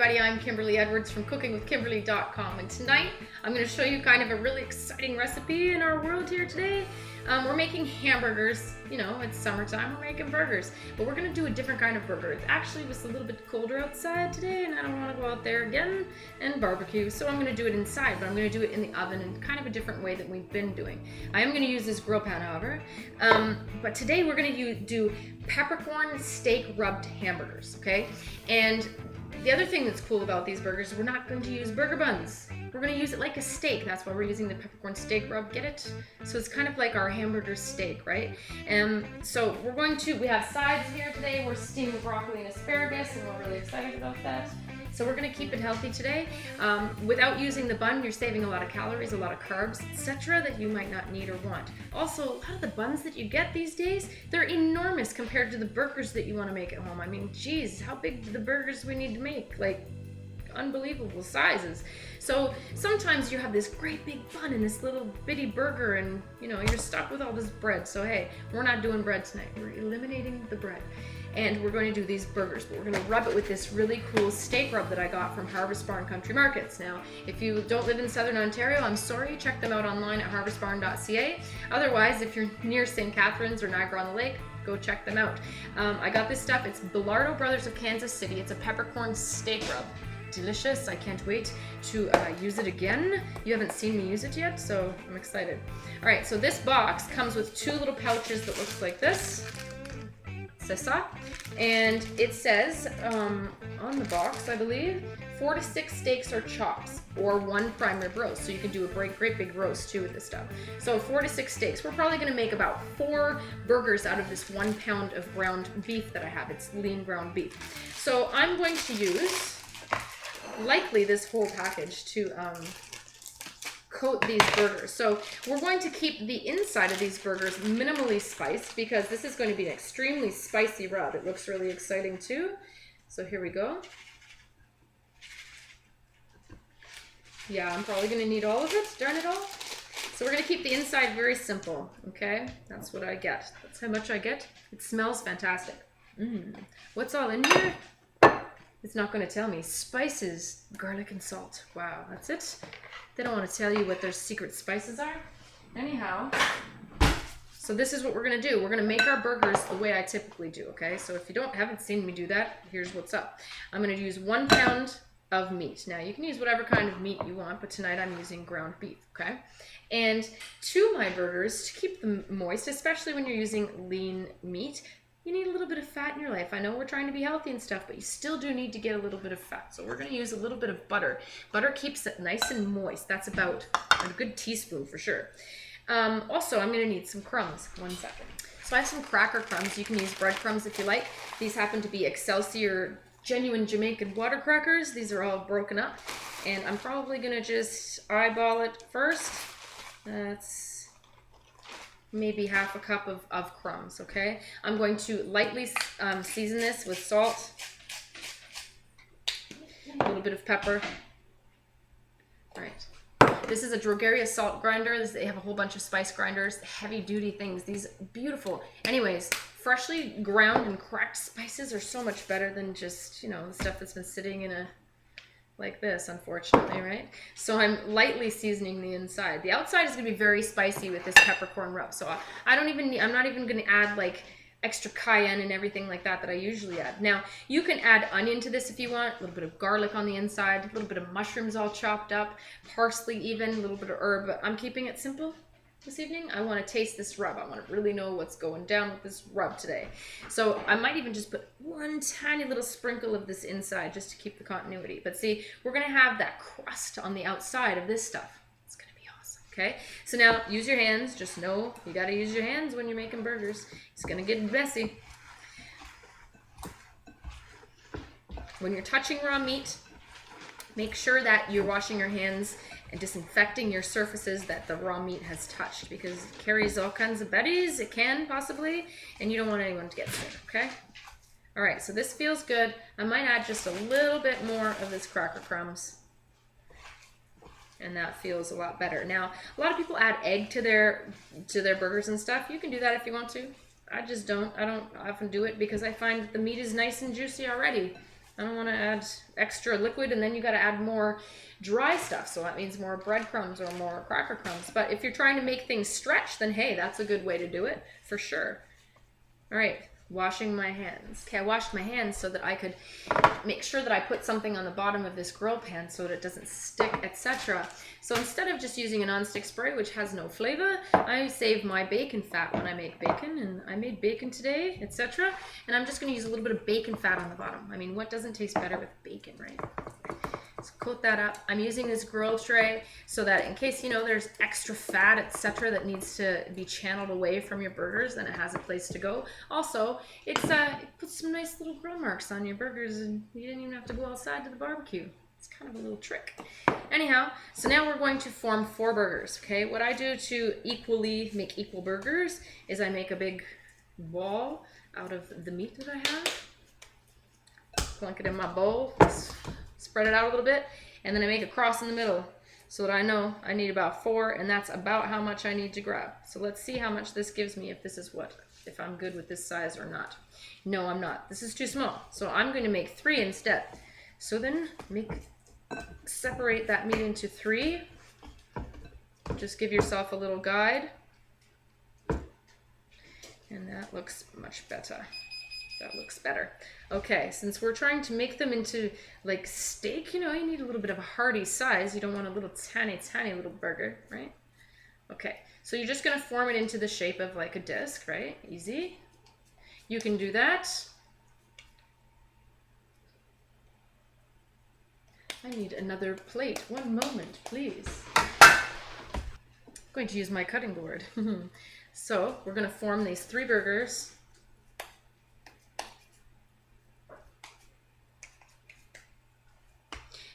everybody, I'm Kimberly Edwards from cookingwithkimberly.com, and tonight I'm going to show you kind of a really exciting recipe in our world here today. We're making hamburgers. You know, it's summertime, we're making burgers, but we're going to do a different kind of burger. It actually was a little bit colder outside today and I don't want to go out there again and barbecue, so I'm going to do it inside, but I'm going to do it in the oven in kind of a different way than we've been doing. I am going to use this grill pan, however, but today we're going to do peppercorn steak rubbed hamburgers, okay? And the other thing that's cool about these burgers is we're not going to use burger buns. We're going to use it like a steak. That's why we're using the peppercorn steak rub. Get it? So it's kind of like our hamburger steak, right? And so we have sides here today. We're steaming broccoli and asparagus, and we're really excited about that. So we're going to keep it healthy today. Without using the bun, you're saving a lot of calories, a lot of carbs, etc. that you might not need or want. Also, a lot of the buns that you get these days, they're enormous compared to the burgers that you want to make at home. I mean, geez, how big do the burgers we need to make? Like, unbelievable sizes. So sometimes you have this great big bun and this little bitty burger, and you know, you're stuck with all this bread. So hey, we're not doing bread tonight. We're eliminating the bread. And we're going to do these burgers, but we're going to rub it with this really cool steak rub that I got from Harvest Barn Country Markets. Now, if you don't live in Southern Ontario, I'm sorry, check them out online at harvestbarn.ca. Otherwise, if you're near St. Catharines or Niagara-on-the-Lake, go check them out. I got this stuff. It's Bilardo Brothers of Kansas City. It's a peppercorn steak rub. Delicious. I can't wait to use it again. You haven't seen me use it yet, so I'm excited. All right, so this box comes with two little pouches that looks like this. And it says on the box, I believe, 4 to 6 steaks or chops, or 1 prime rib roast. So you can do a great big roast too with this stuff. So 4 to 6 steaks. We're probably going to make about 4 burgers out of this 1 pound of ground beef that I have. It's lean ground beef. So I'm going to use likely this whole package to coat these burgers. So we're going to keep the inside of these burgers minimally spiced because this is going to be an extremely spicy rub. It looks really exciting too. So here we go. Yeah, I'm probably going to need all of it. Darn it all. So we're going to keep the inside very simple. Okay, that's what I get. That's how much I get. It smells fantastic. What's all in here? It's not going to tell me. Spices, garlic and salt. Wow, that's it. They don't want to tell you what their secret spices are. Anyhow, so this is what we're going to do. We're going to make our burgers the way I typically do, okay? So if you haven't seen me do that, here's what's up. I'm going to use 1 pound of meat. Now, you can use whatever kind of meat you want, but tonight I'm using ground beef, okay? And to my burgers, to keep them moist, especially when you're using lean meat, you need a little bit of fat in your life. I know we're trying to be healthy and stuff, but you still do need to get a little bit of fat. So we're going to use a little bit of butter. Butter keeps it nice and moist. That's about a good teaspoon for sure. Also, I'm going to need some crumbs. 1 second. So I have some cracker crumbs. You can use breadcrumbs if you like. These happen to be Excelsior genuine Jamaican water crackers. These are all broken up. And I'm probably going to just eyeball it first. That's maybe half a cup of crumbs, okay? I'm going to lightly season this with salt, a little bit of pepper. All right. This is a Drogeria salt grinder. They have a whole bunch of spice grinders, heavy duty things. These beautiful. Anyways, freshly ground and cracked spices are so much better than just, you know, the stuff that's been sitting in a like this, unfortunately, right? So I'm lightly seasoning the inside. The outside is going to be very spicy with this peppercorn rub. So I'm not even going to add like extra cayenne and everything like that I usually add. Now, you can add onion to this if you want, a little bit of garlic on the inside, a little bit of mushrooms all chopped up, parsley even, a little bit of herb, but I'm keeping it simple this evening. I want to taste this rub. I want to really know what's going down with this rub today. So I might even just put 1 tiny little sprinkle of this inside just to keep the continuity. But see, we're going to have that crust on the outside of this stuff. It's going to be awesome, okay? So now use your hands. Just know you got to use your hands when you're making burgers. It's going to get messy. When you're touching raw meat, make sure that you're washing your hands and disinfecting your surfaces that the raw meat has touched, because it carries all kinds of betties. It can possibly, and you don't want anyone to get sick, okay? All right, so this feels good. I might add just a little bit more of this cracker crumbs, and that feels a lot better. Now, a lot of people add egg to their burgers and stuff. You can do that if you want to. I just don't. I don't often do it because I find that the meat is nice and juicy already. I don't want to add extra liquid, and then you got to add more dry stuff. So that means more breadcrumbs or more cracker crumbs. But if you're trying to make things stretch, then hey, that's a good way to do it for sure. All right, washing my hands. Okay, I washed my hands so that I could make sure that I put something on the bottom of this grill pan so that it doesn't stick, etc. So instead of just using a nonstick spray, which has no flavor, I save my bacon fat when I make bacon, and I made bacon today, etc. And I'm just going to use a little bit of bacon fat on the bottom. I mean, what doesn't taste better with bacon, right? So coat that up. I'm using this grill tray so that in case, you know, there's extra fat, etc., that needs to be channeled away from your burgers, then it has a place to go. Also, it puts some nice little grill marks on your burgers, and you didn't even have to go outside to the barbecue. It's kind of a little trick. Anyhow, so now we're going to form 4 burgers, okay? What I do to equally make equal burgers is I make a big ball out of the meat that I have. Plunk it in my bowl. Spread it out a little bit, and then I make a cross in the middle so that I know I need about 4, and that's about how much I need to grab. So let's see how much this gives me, if I'm good with this size or not. No, I'm not. This is too small, so I'm going to make 3 instead. So then separate that meat into 3. Just give yourself a little guide, and that looks much better. That looks better. Okay, since we're trying to make them into like steak, you know, you need a little bit of a hearty size. You don't want a little tiny little burger, right? Okay, so you're just gonna form it into the shape of like a disc, right? Easy. You can do that. I need another plate. One moment, please. I'm going to use my cutting board. So we're gonna form these 3 burgers.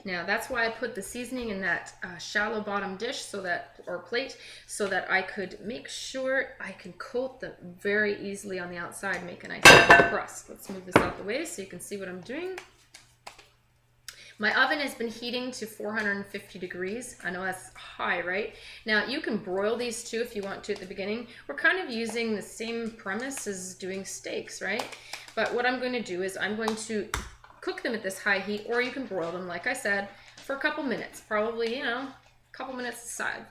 Now that's why I put the seasoning in that shallow bottom dish or plate, so that I could make sure I can coat them very easily on the outside, make a nice crust. Let's move this out the way so you can see what I'm doing. My oven has been heating to 450 degrees. I know that's high, right? Now you can broil these too if you want to at the beginning. We're kind of using the same premise as doing steaks, right? But what I'm going to do is I'm going to cook them at this high heat, or you can broil them, like I said, for a couple minutes. Probably, you know, a couple minutes aside,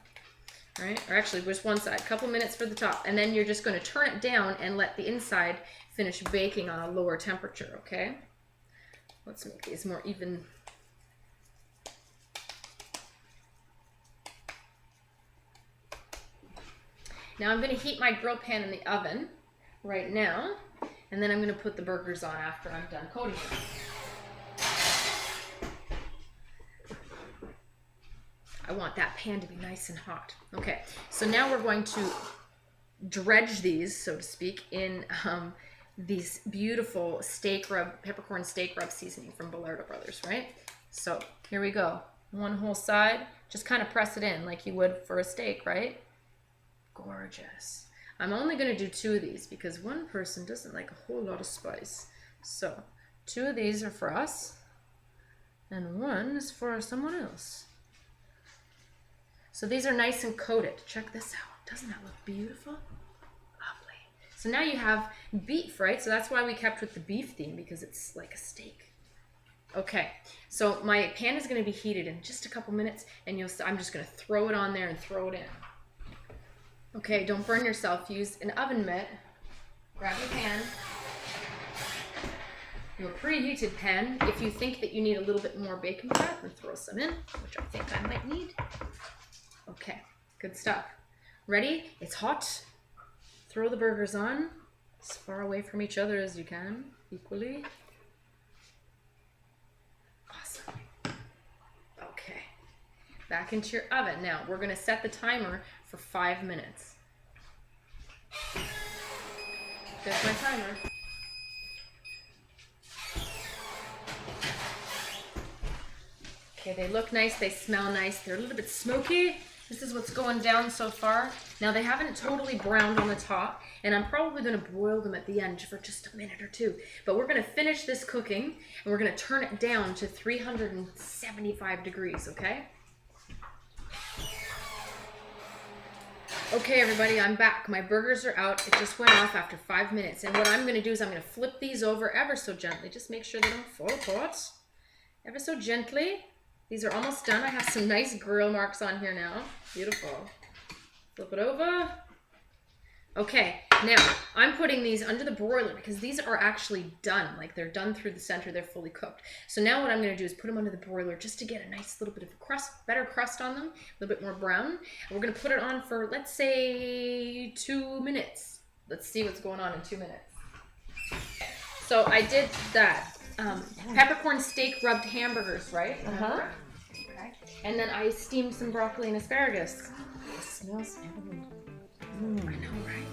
right? Or actually just one side, a couple minutes for the top. And then you're just going to turn it down and let the inside finish baking on a lower temperature, okay? Let's make these more even. Now I'm going to heat my grill pan in the oven right now, and then I'm going to put the burgers on after I'm done coating them. I want that pan to be nice and hot. Okay, so now we're going to dredge these, so to speak, in these beautiful peppercorn steak rub seasoning from Bellardo Brothers, right? So here we go. One whole side, just kind of press it in like you would for a steak, right? Gorgeous. I'm only going to do 2 of these because one person doesn't like a whole lot of spice. So 2 of these are for us, and 1 is for someone else. So these are nice and coated. Check this out. Doesn't that look beautiful? Lovely. So now you have beef, right? So that's why we kept with the beef theme, because it's like a steak. Okay, so my pan is going to be heated in just a couple minutes, and I'm just going to throw it on there and throw it in. Okay, don't burn yourself. Use an oven mitt. Grab your pan. Your preheated pan. If you think that you need a little bit more bacon fat, then throw some in, which I think I might need. Okay, good stuff. Ready? It's hot. Throw the burgers on as far away from each other as you can, equally. Awesome. Okay, back into your oven. Now, we're going to set the timer for 5 minutes. There's my timer. Okay, they look nice, they smell nice, they're a little bit smoky. This is what's going down so far. Now they haven't totally browned on the top, and I'm probably going to broil them at the end for just a minute or 2. But we're going to finish this cooking, and we're going to turn it down to 375 degrees, okay? Okay, everybody, I'm back. My burgers are out. It just went off after 5 minutes. And what I'm going to do is I'm going to flip these over ever so gently. Just make sure they don't fall apart. Ever so gently. These are almost done. I have some nice grill marks on here now. Beautiful. Flip it over. Okay, now I'm putting these under the broiler because these are actually done. Like they're done through the center. They're fully cooked. So now what I'm going to do is put them under the broiler just to get a nice little bit of crust, better crust on them, a little bit more brown. And we're going to put it on for, let's say, 2 minutes. Let's see what's going on in 2 minutes. So I did that. Peppercorn steak rubbed hamburgers, right? Uh-huh. Okay. And then I steamed some broccoli and asparagus. It smells heavenly. I know, right?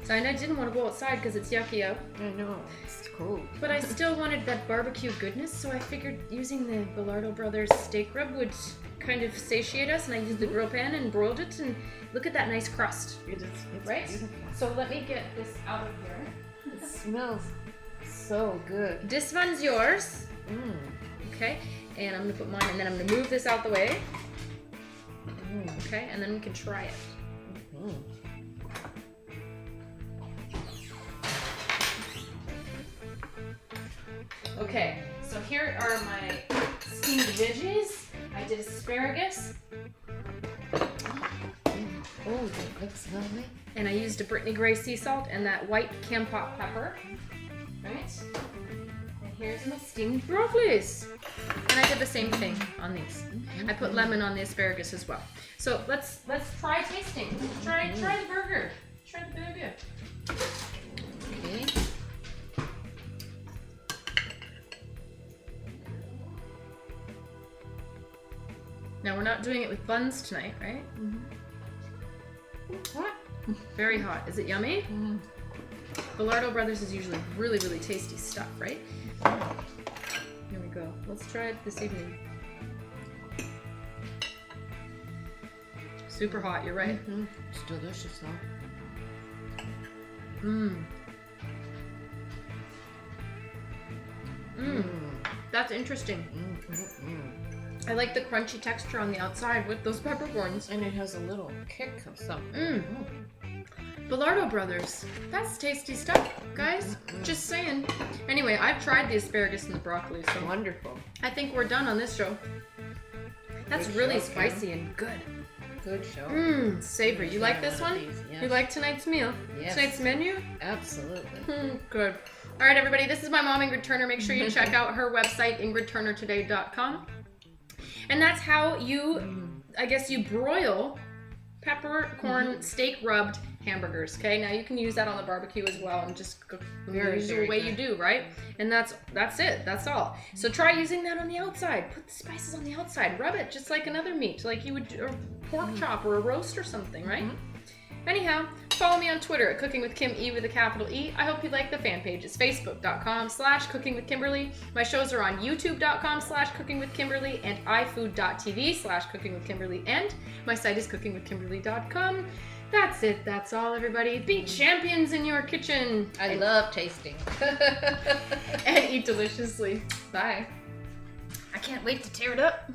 So I didn't want to go outside because it's yucky out. I know, it's cold. But I still wanted that barbecue goodness, so I figured using the Bilardo Brothers steak rub would kind of satiate us, and I used the grill pan and broiled it, and look at that nice crust. It's right? beautiful. So let me get this out of here. It smells so good. This one's yours. Okay, and I'm gonna put mine, and then I'm gonna move this out the way. Okay, and then we can try it. Okay, so here are my steamed veggies. I did asparagus. Oh, that looks lovely. And I used a Brittany Gray sea salt and that white Kampot pepper. Right? And here's my steamed broccolis. And I did the same thing on these. I put lemon on the asparagus as well. So let's try tasting. Try the burger. Try the burger. Okay. Now we're not doing it with buns tonight, right? What? Very hot. Is it yummy? Bilardo Brothers is usually really, really tasty stuff, right? Here we go. Let's try it this evening. Super hot, you're right. It's delicious though. That's interesting. I like the crunchy texture on the outside with those peppercorns. And it has a little kick of something. Bilardo Brothers. That's tasty stuff, guys. Just saying. Anyway, I've tried the asparagus and the broccoli, so Wonderful. I think we're done on this show. That's Good really show, spicy and good. Good show. Savory. You like this one? Yes. You like tonight's meal? Yes. Tonight's menu? Absolutely. Good. All right, everybody. This is my mom, Ingrid Turner. Make sure you check out her website, ingridturnertoday.com. And that's how you, I guess, you broil peppercorn steak rubbed hamburgers. Okay, now you can use that on the barbecue as well, and just cook the usual way you do, right? And that's it. That's all. So try using that on the outside. Put the spices on the outside. Rub it just like another meat, like you would a pork chop or a roast or something, right? Anyhow, follow me on Twitter at Cooking with Kim E with a capital E. I hope you like the fan page. It's facebook.com/Cooking with Kimberly. My shows are on youtube.com/Cooking with Kimberly and ifood.tv/Cooking with Kimberly. And my site is cookingwithkimberly.com. That's it. That's all, everybody. Be champions in your kitchen. I love tasting. And eat deliciously. Bye. I can't wait to tear it up.